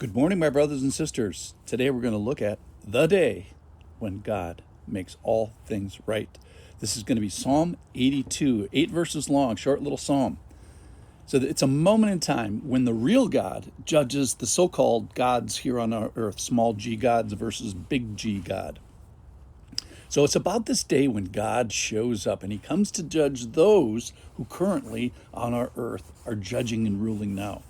Good morning, my brothers and sisters. Today we're going to look at the day when God makes all things right. This is going to be Psalm 82, 8 verses long, short little psalm. So it's a moment in time when the real God judges the so-called gods here on our earth, small g gods versus big G God. So it's about this day when God shows up and he comes to judge those who currently on our earth are judging and ruling now.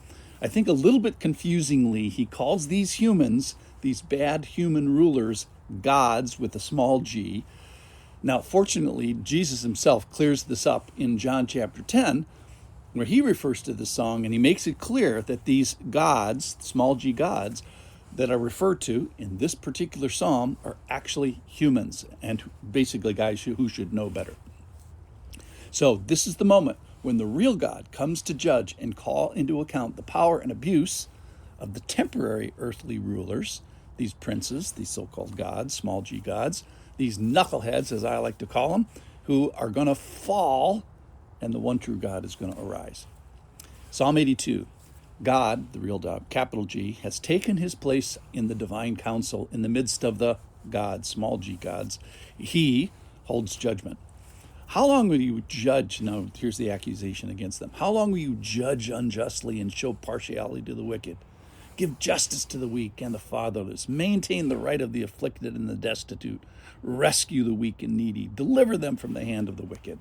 I think a little bit confusingly, he calls these humans, these bad human rulers, gods with a small g. Now, fortunately, Jesus himself clears this up in John chapter 10, where he refers to the song and he makes it clear that these gods, small g gods, that are referred to in this particular psalm are actually humans and basically guys who should know better. So this is the moment when the real God comes to judge and call into account the power and abuse of the temporary earthly rulers, these princes, these so-called gods, small g gods, these knuckleheads, as I like to call them, who are going to fall and the one true God is going to arise. Psalm 82, God, the real God, capital G, has taken his place in the divine council in the midst of the gods, small g gods. He holds judgment. How long will you judge? Now, here's the accusation against them. How long will you judge unjustly and show partiality to the wicked? Give justice to the weak and the fatherless. Maintain the right of the afflicted and the destitute. Rescue the weak and needy. Deliver them from the hand of the wicked.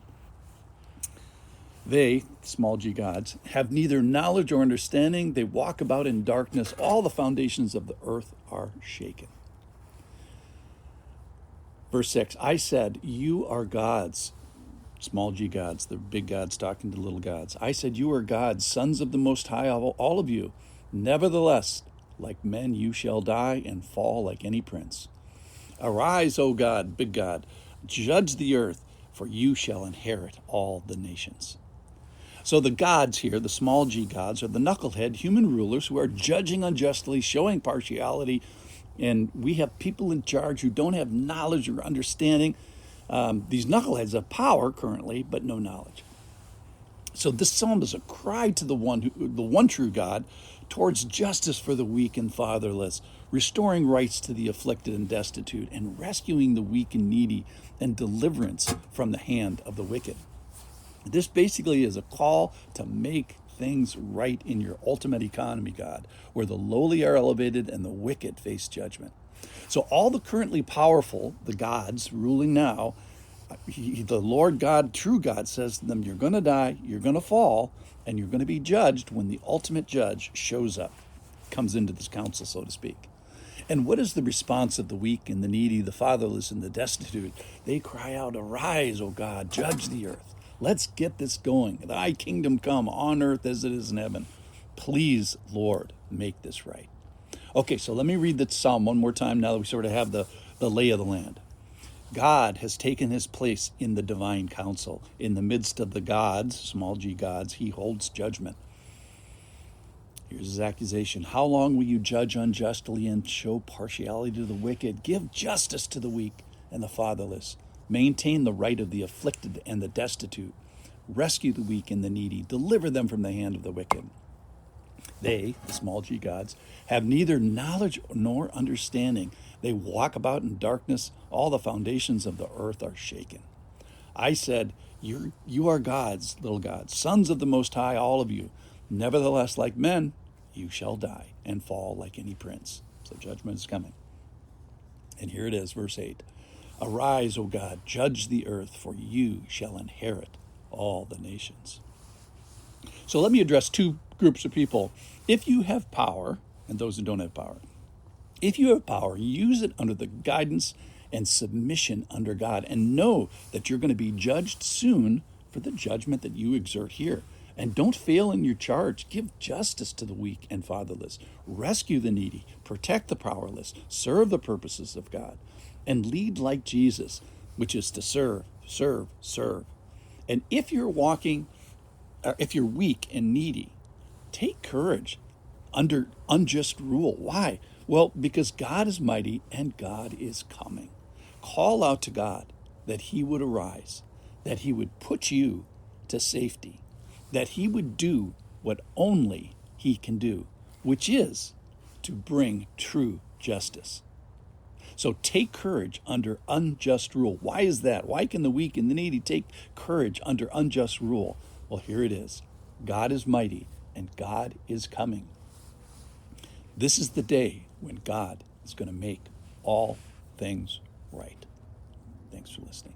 They, small g gods, have neither knowledge or understanding. They walk about in darkness. All the foundations of the earth are shaken. Verse 6, I said, you are gods. Small g gods, the big gods talking to little gods. I said, you are gods, sons of the Most High, all of you. Nevertheless, like men you shall die and fall like any prince. Arise, O God, big God, judge the earth, for you shall inherit all the nations. So the gods here, the small g gods, are the knucklehead human rulers who are judging unjustly, showing partiality, and we have people in charge who don't have knowledge or understanding. These knuckleheads have power currently, but no knowledge. So this psalm is a cry to the one true God, towards justice for the weak and fatherless, restoring rights to the afflicted and destitute, and rescuing the weak and needy, and deliverance from the hand of the wicked. This basically is a call to make things right in your ultimate economy, God, where the lowly are elevated and the wicked face judgment. So all the currently powerful, the gods ruling now, the Lord God, true God, says to them, you're going to die, you're going to fall, and you're going to be judged when the ultimate judge shows up, comes into this council, so to speak. And what is the response of the weak and the needy, the fatherless and the destitute? They cry out, arise, O God, judge the earth. Let's get this going. Thy kingdom come on earth as it is in heaven. Please, Lord, make this right. Okay, so let me read the psalm one more time now that we sort of have the lay of the land. God has taken his place in the divine council. In the midst of the gods, small g gods, he holds judgment. Here's his accusation. How long will you judge unjustly and show partiality to the wicked? Give justice to the weak and the fatherless. Maintain the right of the afflicted and the destitute. Rescue the weak and the needy. Deliver them from the hand of the wicked. They, the small g gods, have neither knowledge nor understanding. They walk about in darkness. All the foundations of the earth are shaken. I said, you are gods, little gods, sons of the Most High, all of you. Nevertheless, like men, you shall die and fall like any prince. So judgment is coming. And here it is, verse 8. Arise, O God, judge the earth, for you shall inherit all the nations. So let me address two groups of people. If you have power, and those who don't have power, if you have power, use it under the guidance and submission under God, and know that you're going to be judged soon for the judgment that you exert here. And don't fail in your charge. Give justice to the weak and fatherless. Rescue the needy. Protect the powerless. Serve the purposes of God. And lead like Jesus, which is to serve, serve, serve. And if you're weak and needy, take courage under unjust rule. Why? Well, because God is mighty and God is coming. Call out to God that he would arise, that he would put you to safety, that he would do what only he can do, which is to bring true justice. So take courage under unjust rule. Why is that? Why can the weak and the needy take courage under unjust rule? Well, here it is. God is mighty and God is coming. This is the day when God is going to make all things right. Thanks for listening.